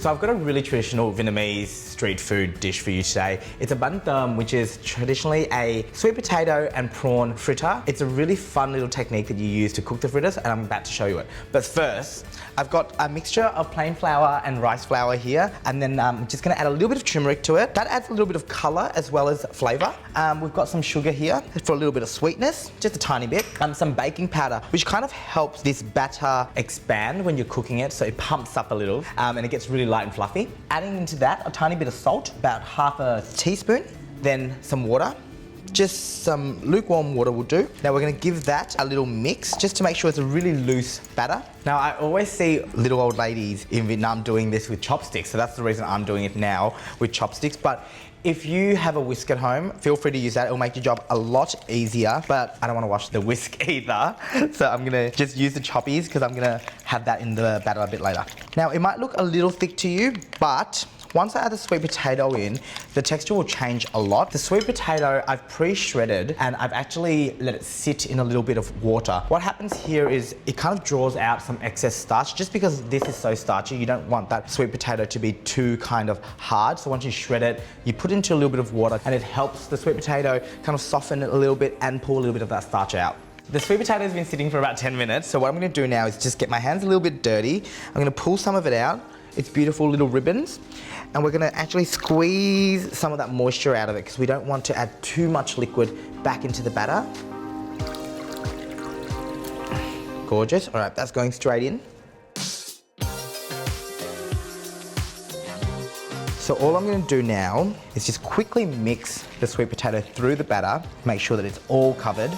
So I've got a really traditional Vietnamese street food dish for you today. It's a Banh Tom, which is traditionally a sweet potato and prawn fritter. It's a really fun little technique that you use to cook the fritters, and I'm about to show you it. But first, I've got a mixture of plain flour and rice flour here, and then I'm just gonna add a little bit of turmeric to it. That adds a little bit of color as well as flavor. We've got some sugar here for a little bit of sweetness, just a tiny bit. Some baking powder, which kind of helps this batter expand when you're cooking it, so it pumps up a little, and it gets really light and fluffy. Adding into that a tiny bit of salt, about half a teaspoon, then some water. Just some lukewarm water will do. Now we're gonna give that a little mix just to make sure it's a really loose batter. Now I always see little old ladies in Vietnam doing this with chopsticks, so that's the reason I'm doing it now with chopsticks. But if you have a whisk at home, feel free to use that. It'll make your job a lot easier, but I don't wanna wash the whisk either. So I'm gonna just use the choppies because I'm gonna have that in the batter a bit later. Now it might look a little thick to you, but once I add the sweet potato in, the texture will change a lot. The sweet potato I've pre-shredded and I've actually let it sit in a little bit of water. What happens here is it kind of draws out some excess starch. Just because this is so starchy, you don't want that sweet potato to be too kind of hard. So once you shred it, you put it into a little bit of water and it helps the sweet potato kind of soften it a little bit and pull a little bit of that starch out. The sweet potato has been sitting for about 10 minutes. So what I'm gonna do now is just get my hands a little bit dirty. I'm gonna pull some of it out. It's beautiful little ribbons. And we're gonna actually squeeze some of that moisture out of it because we don't want to add too much liquid back into the batter. Gorgeous. All right, that's going straight in. So all I'm gonna do now is just quickly mix the sweet potato through the batter, make sure that it's all covered.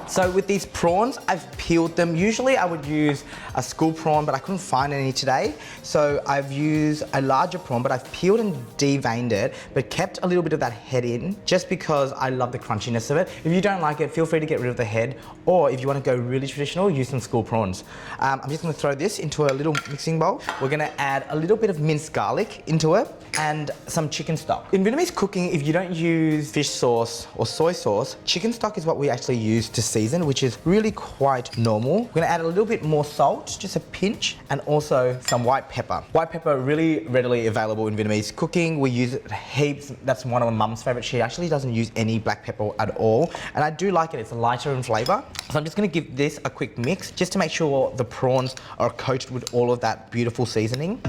So with these prawns, I've peeled them. Usually I would use a school prawn, but I couldn't find any today. So I've used a larger prawn, but I've peeled and deveined it, but kept a little bit of that head in, just because I love the crunchiness of it. If you don't like it, feel free to get rid of the head, or if you want to go really traditional, use some school prawns. I'm just gonna throw this into a little mixing bowl. We're gonna add a little bit of minced garlic into it, and some chicken stock. In Vietnamese cooking, if you don't use fish sauce or soy sauce, chicken stock is what we actually use to season, which is really quite normal. We're gonna add a little bit more salt, just a pinch, and also some white pepper. White pepper, really readily available in Vietnamese cooking. We use it heaps. That's one of my mum's favorite. She actually doesn't use any black pepper at all. And I do like it, it's lighter in flavor. So I'm just gonna give this a quick mix, just to make sure the prawns are coated with all of that beautiful seasoning.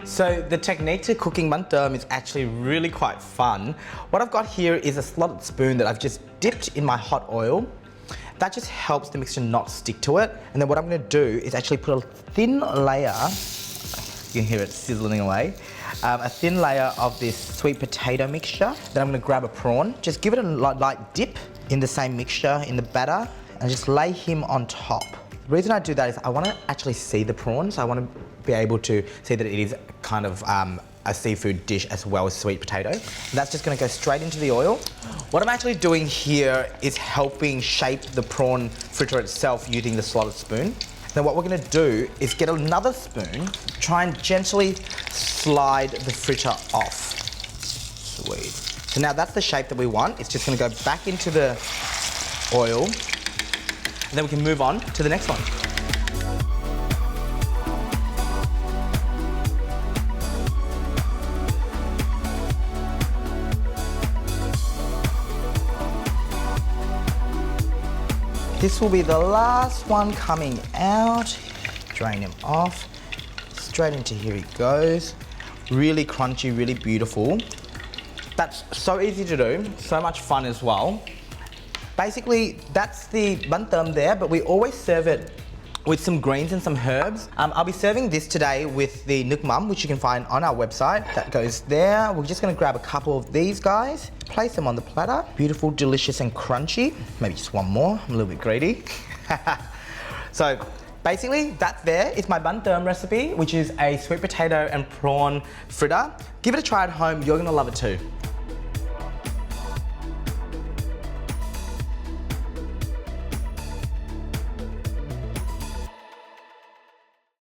So the technique to cooking Banh Tom is actually really quite fun. What I've got here is a slotted spoon that I've just dipped in my hot oil. That just helps the mixture not stick to it. And then what I'm gonna do is actually put a thin layer, you can hear it sizzling away, a thin layer of this sweet potato mixture. Then I'm gonna grab a prawn, just give it a light dip in the same mixture in the batter, and just lay him on top. The reason I do that is I want to actually see the prawns. I want to be able to see that it is kind of a seafood dish as well as sweet potato. And that's just going to go straight into the oil. What I'm actually doing here is helping shape the prawn fritter itself using the slotted spoon. Now what we're going to do is get another spoon, try and gently slide the fritter off. Sweet. So now that's the shape that we want. It's just going to go back into the oil. And then we can move on to the next one. This will be the last one coming out. Drain him off. Straight into here he goes. Really crunchy, really beautiful. That's so easy to do, so much fun as well. Basically, that's the Banh Tom there, but we always serve it with some greens and some herbs. I'll be serving this today with the Nuoc Mam, which you can find on our website. That goes there. We're just gonna grab a couple of these guys, place them on the platter. Beautiful, delicious, and crunchy. Maybe just one more, I'm a little bit greedy. So, basically, that there is my Banh Tom recipe, which is a sweet potato and prawn fritter. Give it a try at home, you're gonna love it too.